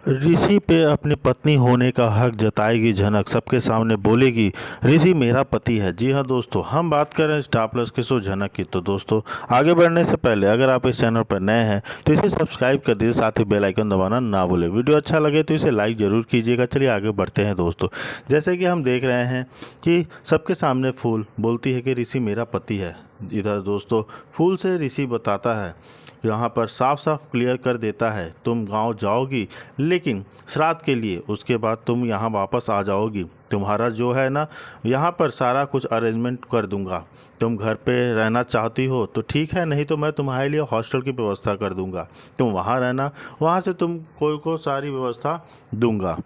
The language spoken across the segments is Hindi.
ऋषि पे अपनी पत्नी होने का हक जताएगी झनक, सबके सामने बोलेगी ऋषि मेरा पति है। जी हाँ दोस्तों, हम बात कर रहे हैं स्टार प्लस के शो झनक की। तो दोस्तों, आगे बढ़ने से पहले अगर आप इस चैनल पर नए हैं तो इसे सब्सक्राइब कर दीजिए, साथ ही बेल आइकन दबाना ना भूलें। वीडियो अच्छा लगे तो इसे लाइक ज़रूर कीजिएगा। चलिए आगे बढ़ते हैं दोस्तों। जैसे कि हम देख रहे हैं कि सबके सामने फूल बोलती है कि ऋषि मेरा पति है। इधर दोस्तों फूल से ऋषि बताता है, यहाँ पर साफ साफ क्लियर कर देता है तुम गांव जाओगी लेकिन श्राद्ध के लिए, उसके बाद तुम यहाँ वापस आ जाओगी। तुम्हारा जो है ना, यहाँ पर सारा कुछ अरेंजमेंट कर दूंगा। तुम घर पे रहना चाहती हो तो ठीक है, नहीं तो मैं तुम्हारे लिए हॉस्टल की व्यवस्था कर दूंगा। तुम वहाँ रहना, वहाँ से तुम को सारी व्यवस्था दूंगा।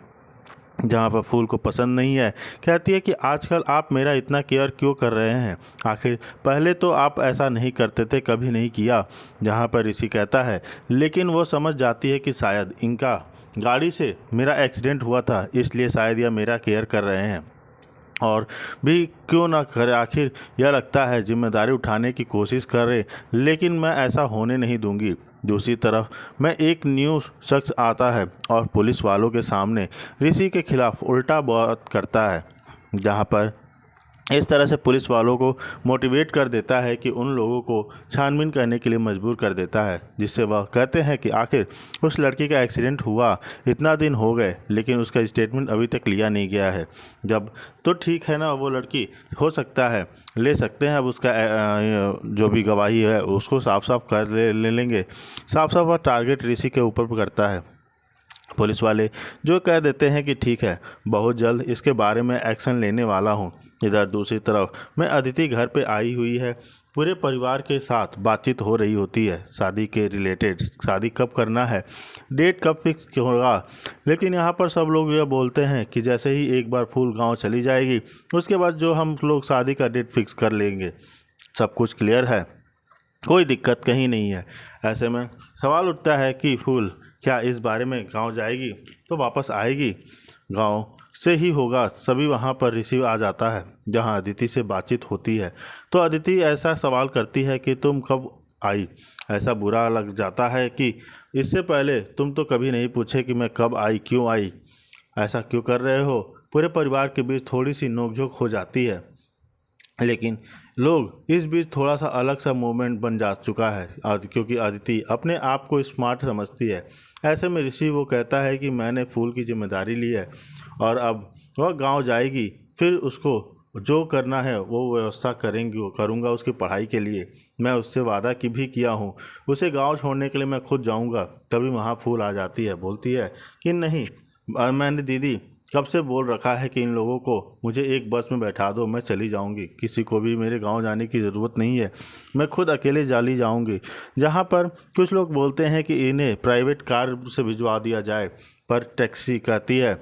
जहाँ पर फूल को पसंद नहीं है, कहती है कि आजकल आप मेरा इतना केयर क्यों कर रहे हैं, आखिर पहले तो आप ऐसा नहीं करते थे, कभी नहीं किया। जहाँ पर ऋषि कहता है लेकिन वो समझ जाती है कि शायद इनका गाड़ी से मेरा एक्सीडेंट हुआ था, इसलिए शायद यह मेरा केयर कर रहे हैं। और भी क्यों ना करे, आखिर यह लगता है जिम्मेदारी उठाने की कोशिश करे, लेकिन मैं ऐसा होने नहीं दूंगी। दूसरी तरफ मैं एक न्यू शख्स आता है और पुलिस वालों के सामने ऋषि के खिलाफ उल्टा बात करता है। जहां पर इस तरह से पुलिस वालों को मोटिवेट कर देता है कि उन लोगों को छानबीन करने के लिए मजबूर कर देता है, जिससे वह कहते हैं कि आखिर उस लड़की का एक्सीडेंट हुआ इतना दिन हो गए लेकिन उसका स्टेटमेंट अभी तक लिया नहीं गया है। जब तो ठीक है ना, वो लड़की हो सकता है ले सकते हैं, अब उसका जो भी गवाही है उसको साफ साफ कर ले लेंगे। साफ साफ वह टारगेट ऋषि के ऊपर करता है। पुलिस वाले जो कह देते हैं कि ठीक है, बहुत जल्द इसके बारे में एक्शन लेने वाला हूँ। इधर दूसरी तरफ मैं अदिति घर पे आई हुई है, पूरे परिवार के साथ बातचीत हो रही होती है शादी के रिलेटेड, शादी कब करना है, डेट कब फिक्स होगा। लेकिन यहाँ पर सब लोग यह बोलते हैं कि जैसे ही एक बार फूल गांव चली जाएगी उसके बाद जो हम लोग शादी का डेट फिक्स कर लेंगे। सब कुछ क्लियर है, कोई दिक्कत कहीं नहीं है। ऐसे में सवाल उठता है कि फूल क्या इस बारे में गांव जाएगी तो वापस आएगी, गांव से ही होगा। सभी वहां पर ऋषि आ जाता है जहां अदिति से बातचीत होती है। तो अदिति ऐसा सवाल करती है कि तुम कब आई। ऐसा बुरा लग जाता है कि इससे पहले तुम तो कभी नहीं पूछे कि मैं कब आई, क्यों आई, ऐसा क्यों कर रहे हो। पूरे परिवार के बीच थोड़ी सी नोकझोंक हो जाती है, लेकिन लोग इस बीच थोड़ा सा अलग सा मूवमेंट बन जा चुका है क्योंकि अदिति अपने आप को स्मार्ट समझती है। ऐसे में ऋषि वो कहता है कि मैंने फूल की जिम्मेदारी ली है और अब वह गांव जाएगी, फिर उसको जो करना है वो व्यवस्था करेंगी, वो करूँगा उसकी पढ़ाई के लिए। मैं उससे वादा की भी किया हूँ, उसे गांव छोड़ने के लिए मैं खुद जाऊँगा। तभी वहाँ फूल आ जाती है, बोलती है कि नहीं, मैंने दीदी कब से बोल रखा है कि इन लोगों को मुझे एक बस में बैठा दो, मैं चली जाऊंगी, किसी को भी मेरे गांव जाने की ज़रूरत नहीं है, मैं खुद अकेले जाली जाऊंगी। जहां पर कुछ लोग बोलते हैं कि इन्हें प्राइवेट कार से भिजवा दिया जाए, पर टैक्सी कहती है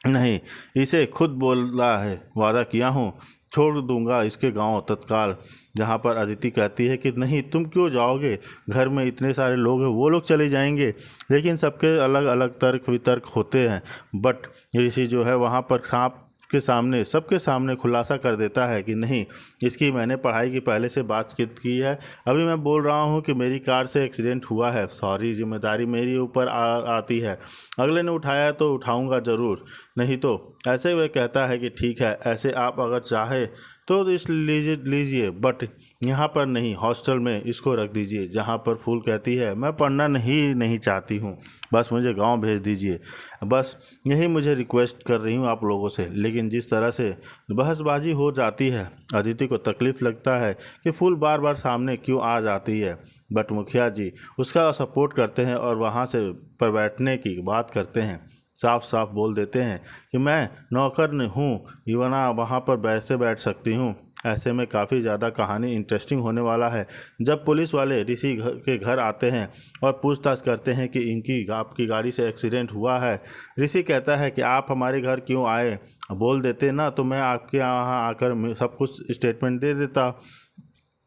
नहीं, इसे खुद बोला है, वादा किया हूँ, छोड़ दूंगा इसके गांव तत्काल। जहां पर अदिति कहती है कि नहीं, तुम क्यों जाओगे, घर में इतने सारे लोग हैं, वो लोग चले जाएंगे। लेकिन सबके अलग अलग तर्क वितर्क होते हैं। बट ऋषि जो है वहां पर सांप के सामने, सबके सामने खुलासा कर देता है कि नहीं, इसकी मैंने पढ़ाई की पहले से बातचीत की है। अभी मैं बोल रहा हूँ कि मेरी कार से एक्सीडेंट हुआ है, सॉरी, जिम्मेदारी मेरी ऊपर आती है। अगले ने उठाया है तो उठाऊंगा ज़रूर, नहीं तो। ऐसे वह कहता है कि ठीक है, ऐसे आप अगर चाहे तो इस लीजिए, बट यहाँ पर नहीं, हॉस्टल में इसको रख दीजिए। जहाँ पर फूल कहती है मैं पढ़ना नहीं चाहती हूँ, बस मुझे गांव भेज दीजिए, बस यही मुझे रिक्वेस्ट कर रही हूँ आप लोगों से। लेकिन जिस तरह से बहसबाजी हो जाती है, अदिति को तकलीफ़ लगता है कि फूल बार बार सामने क्यों आ जाती है। बट मुखिया जी उसका सपोर्ट करते हैं और वहाँ से पर बैठने की बात करते हैं। साफ साफ बोल देते हैं कि मैं नौकर हूँ, युवना वहाँ पर बैठ सकती हूँ। ऐसे में काफ़ी ज़्यादा कहानी इंटरेस्टिंग होने वाला है। जब पुलिस वाले ऋषि के घर आते हैं और पूछताछ करते हैं कि आपकी गाड़ी से एक्सीडेंट हुआ है, ऋषि कहता है कि आप हमारे घर क्यों आए, बोल देते ना तो मैं आपके यहाँ आकर सब कुछ स्टेटमेंट दे देता।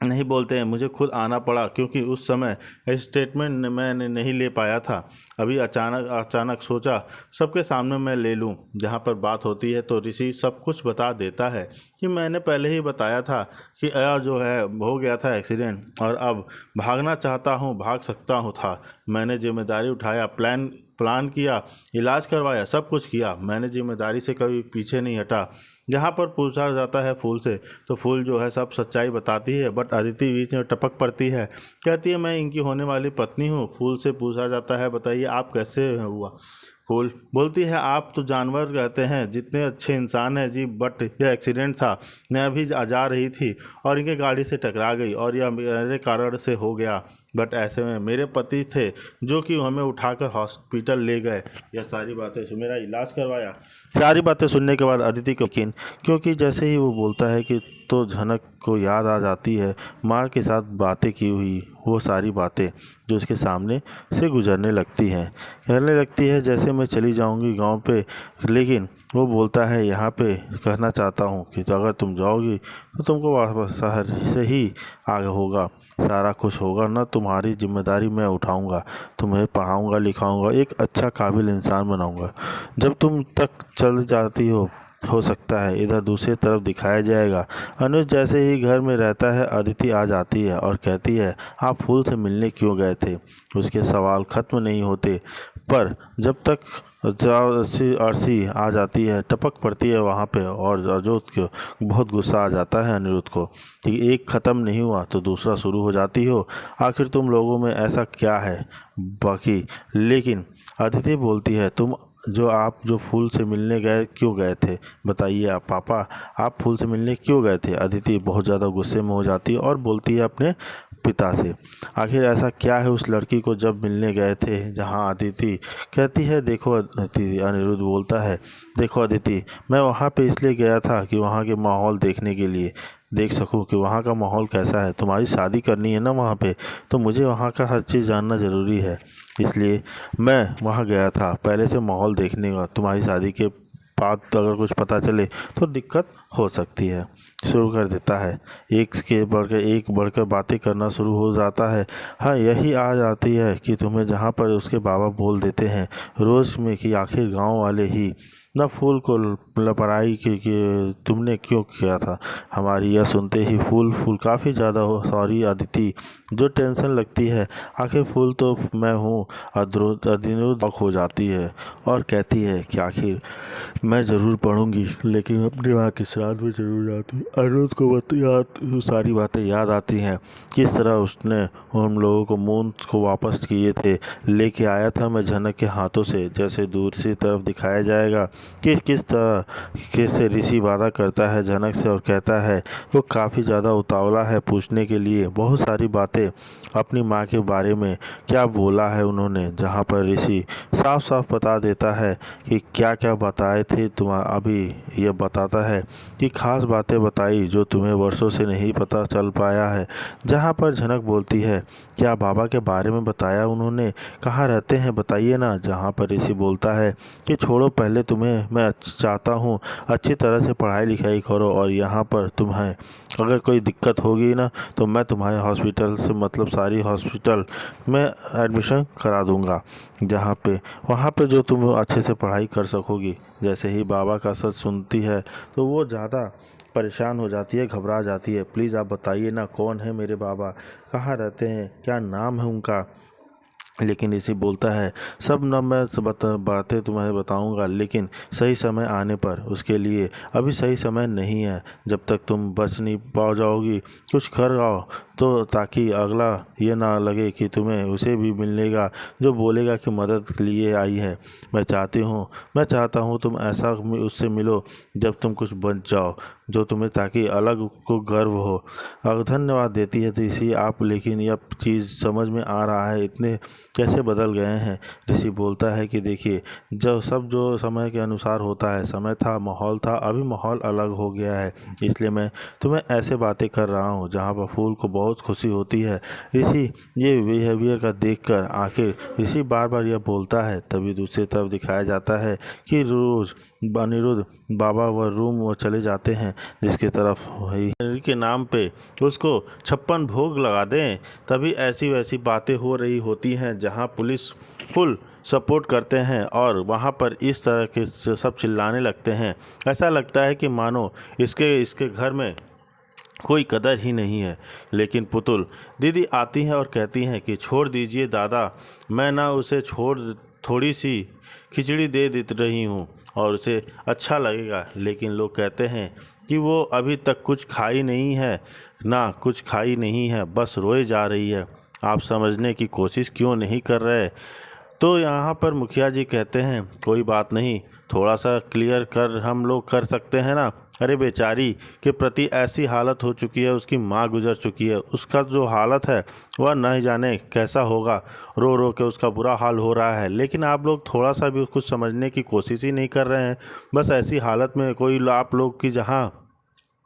नहीं बोलते हैं, मुझे खुद आना पड़ा क्योंकि उस समय स्टेटमेंट मैंने नहीं ले पाया था। अभी अचानक सोचा सबके सामने मैं ले लूं। जहां पर बात होती है तो ऋषि सब कुछ बता देता है कि मैंने पहले ही बताया था कि जो है हो गया था एक्सीडेंट और अब भागना चाहता हूं, भाग सकता हूं था। मैंने जिम्मेदारी उठाया, प्लान प्लान किया, इलाज करवाया, सब कुछ किया। मैंने जिम्मेदारी से कभी पीछे नहीं हटा। जहाँ पर पूछा जाता है फूल से, तो फूल जो है सब सच्चाई बताती है, बट अदिति बीच में टपक पड़ती है, कहती है मैं इनकी होने वाली पत्नी हूँ। फूल से पूछा जाता है बताइए आप कैसे हुआ। फूल बोलती है आप तो जानवर कहते हैं, जितने अच्छे इंसान हैं जी, बट यह एक्सीडेंट था। मैं अभी जा रही थी और इनके गाड़ी से टकरा गई और यह मेरे कारण से हो गया। बट ऐसे में मेरे पति थे जो कि हमें उठाकर हॉस्पिटल ले गए, यह सारी बातें मेरा इलाज करवाया। सारी बातें सुनने के बाद अदिति को यकीन, क्योंकि जैसे ही वो बोलता है कि तो झनक को याद आ जाती है माँ के साथ बातें की हुई वो सारी बातें जो उसके सामने से गुजरने लगती हैं। कहने लगती है जैसे मैं चली जाऊंगी गांव पे, लेकिन वो बोलता है यहाँ पे कहना चाहता हूँ कि तो अगर तुम जाओगी तो तुमको वापस शहर से ही आगे होगा, सारा कुछ होगा ना, तुम्हारी जिम्मेदारी मैं उठाऊंगा, तुम्हें पढ़ाऊंगा लिखाऊंगा, एक अच्छा काबिल इंसान बनाऊंगा। जब तुम तक चल जाती हो सकता है इधर दूसरी तरफ दिखाया जाएगा। अनुज जैसे ही घर में रहता है अदिति आ जाती है और कहती है आप फूल से मिलने क्यों गए थे। उसके सवाल ख़त्म नहीं होते, पर जब तक अर्शी आ जाती है, टपक पड़ती है वहाँ पे, और अजोत को बहुत गुस्सा आ जाता है अनिरुद्ध को कि एक ख़त्म नहीं हुआ तो दूसरा शुरू हो जाती हो, आखिर तुम लोगों में ऐसा क्या है बाकी। लेकिन अदिति बोलती है आप जो फूल से मिलने क्यों गए थे, बताइए आप पापा, आप फूल से मिलने क्यों गए थे। अदिति बहुत ज़्यादा गुस्से में हो जाती है और बोलती है अपने पिता से आखिर ऐसा क्या है उस लड़की को जब मिलने गए थे। जहां अदिति कहती है देखो अदिति, अनिरुद्ध बोलता है देखो अदिति, मैं वहां पे इसलिए गया था कि वहां के माहौल देखने के लिए, देख सकूं कि वहाँ का माहौल कैसा है। तुम्हारी शादी करनी है ना वहाँ पे, तो मुझे वहाँ का हर चीज़ जानना ज़रूरी है, इसलिए मैं वहाँ गया था पहले से माहौल देखने का। तुम्हारी शादी के बाद तो अगर कुछ पता चले तो दिक्कत हो सकती है। शुरू कर देता है, एक बढ़कर बातें करना शुरू हो जाता है। हाँ यही आ जाती है कि तुम्हें जहाँ पर उसके बाबा बोल देते हैं रोज़ में कि आखिर गांव वाले ही न फूल को लपड़ाई कि तुमने क्यों किया था हमारी। यह सुनते ही फूल काफ़ी ज़्यादा हो सॉरी अदिति, जो टेंशन लगती है, आखिर फूल तो मैं हूँ। अनिरुद्ध हो जाती है और कहती है कि आखिर मैं ज़रूर पढ़ूंगी, लेकिन अपनी माँ के श्राद्ध में ज़रूर जाती। अनिरुद्ध को सारी बातें याद आती हैं, किस तरह उसने हम लोगों को मून को वापस किए थे, लेके आया था मैं झनक के हाथों से, जैसे दूर से तरफ दिखाया जाएगा कि किस तरह कैसे ऋषि वादा करता है झनक से और कहता है वो काफ़ी ज़्यादा उतावला है पूछने के लिए बहुत सारी बातें अपनी माँ के बारे में, क्या बोला है उन्होंने। जहाँ पर ऋषि साफ साफ बता देता है कि क्या क्या बताए थे तुम, अभी यह बताता है कि खास बातें बताई जो तुम्हें वर्षों से नहीं पता चल पाया है। जहाँ पर झनक बोलती है क्या बाबा के बारे में बताया उन्होंने, कहाँ रहते हैं बताइए ना। जहाँ पर ऋषि बोलता है कि छोड़ो पहले तुम्हें मैं चाहता हूँ अच्छी तरह से पढ़ाई लिखाई करो, और यहाँ पर तुम्हें अगर कोई दिक्कत होगी ना तो मैं तुम्हारे हॉस्पिटल से मतलब सारी हॉस्पिटल में एडमिशन करा दूँगा, जहाँ पे वहाँ पे जो तुम अच्छे से पढ़ाई कर सकोगी। जैसे ही बाबा का सच सुनती है तो वो ज़्यादा परेशान हो जाती है, घबरा जाती है। प्लीज़ आप बताइए ना कौन है मेरे बाबा, कहाँ रहते हैं, क्या नाम है उनका। लेकिन ऋषि बोलता है सब न मैं बातें तुम्हें बताऊंगा, लेकिन सही समय आने पर, उसके लिए अभी सही समय नहीं है। जब तक तुम बच नहीं पा जाओगी कुछ कर आओ तो, ताकि अगला ये ना लगे कि तुम्हें उसे भी मिलेगा जो बोलेगा कि मदद के लिए आई है। मैं चाहता हूँ तुम ऐसा उससे मिलो जब तुम कुछ बच जाओ, जो तुम्हें ताकि अलग को गर्व हो। धन्यवाद देती है ऋषि आप, लेकिन यह चीज़ समझ में आ रहा है इतने कैसे बदल गए हैं। ऋषि बोलता है कि देखिए जो समय के अनुसार होता है, समय था माहौल था, अभी माहौल अलग हो गया है, इसलिए मैं तुम्हें ऐसे बातें कर रहा हूँ। जहाँ पर फूल को बहुत खुशी होती है ऋषि ये बिहेवियर का देखकर, आखिर ऋषि बार बार यह बोलता है। तभी दूसरी तरफ दिखाया जाता है कि रोज़ अनिरुद्ध बाबा वह रूम वो चले जाते हैं जिसकी तरफ वही के नाम पे उसको 56 भोग लगा दें। तभी ऐसी वैसी बातें हो रही होती हैं जहां पुलिस फुल सपोर्ट करते हैं और वहां पर इस तरह के सब चिल्लाने लगते हैं। ऐसा लगता है कि मानो इसके घर में कोई कदर ही नहीं है। लेकिन पुतुल दीदी आती हैं और कहती हैं कि छोड़ दीजिए दादा, मैं ना उसे छोड़ थोड़ी सी खिचड़ी दे रही हूँ और उसे अच्छा लगेगा, लेकिन लोग कहते हैं कि वो अभी तक कुछ खाई नहीं है, ना कुछ खाई नहीं है, बस रोए जा रही है। आप समझने की कोशिश क्यों नहीं कर रहे? तो यहाँ पर मुखिया जी कहते हैं, कोई बात नहीं, थोड़ा सा क्लियर कर हम लोग कर सकते हैं ना। अरे बेचारी के प्रति ऐसी हालत हो चुकी है, उसकी माँ गुजर चुकी है, उसका जो हालत है वह नहीं जाने कैसा होगा, रो रो के उसका बुरा हाल हो रहा है। लेकिन आप लोग थोड़ा सा भी कुछ समझने की कोशिश ही नहीं कर रहे हैं। बस ऐसी हालत में कोई आप लोग की जहाँ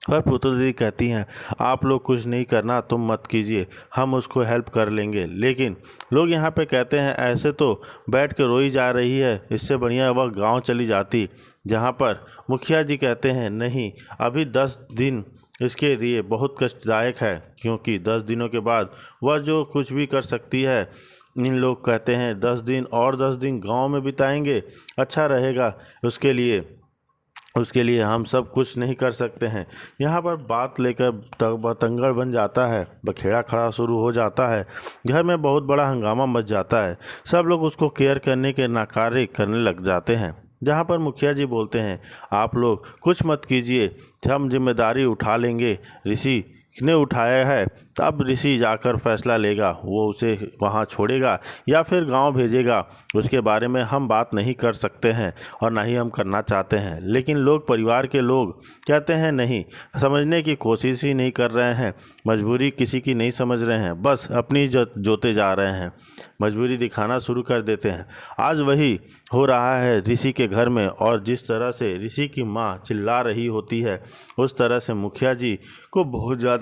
पर पुत्र दीदी कहती हैं, आप लोग कुछ नहीं करना, तुम मत कीजिए, हम उसको हेल्प कर लेंगे। लेकिन लोग यहाँ पे कहते हैं, ऐसे तो बैठ के रोई जा रही है, इससे बढ़िया वह गांव चली जाती। जहाँ पर मुखिया जी कहते हैं, नहीं, अभी 10 दिन इसके लिए बहुत कष्टदायक है, क्योंकि 10 दिनों के बाद वह जो कुछ भी कर सकती है। इन लोग कहते हैं 10 दिन और 10 दिन गांव में बिताएंगे, अच्छा रहेगा उसके लिए हम सब कुछ नहीं कर सकते हैं। यहाँ पर बात लेकर बतंगड़ बन जाता है, बखेड़ा खड़ा शुरू हो जाता है। घर में बहुत बड़ा हंगामा मच जाता है। सब लोग उसको केयर करने के नाकारे करने लग जाते हैं। जहाँ पर मुखिया जी बोलते हैं, आप लोग कुछ मत कीजिए, हम जिम्मेदारी उठा लेंगे। ऋषि ने उठाया है, तब ऋषि जाकर फैसला लेगा, वो उसे वहाँ छोड़ेगा या फिर गांव भेजेगा, उसके बारे में हम बात नहीं कर सकते हैं और ना ही हम करना चाहते हैं। लेकिन लोग, परिवार के लोग कहते हैं, नहीं, समझने की कोशिश ही नहीं कर रहे हैं, मजबूरी किसी की नहीं समझ रहे हैं, बस अपनी जोते जा रहे हैं, मजबूरी दिखाना शुरू कर देते हैं। आज वही हो रहा है ऋषि के घर में, और जिस तरह से ऋषि की माँ चिल्ला रही होती है, उस तरह से मुखिया जी को बहुत ज़्यादा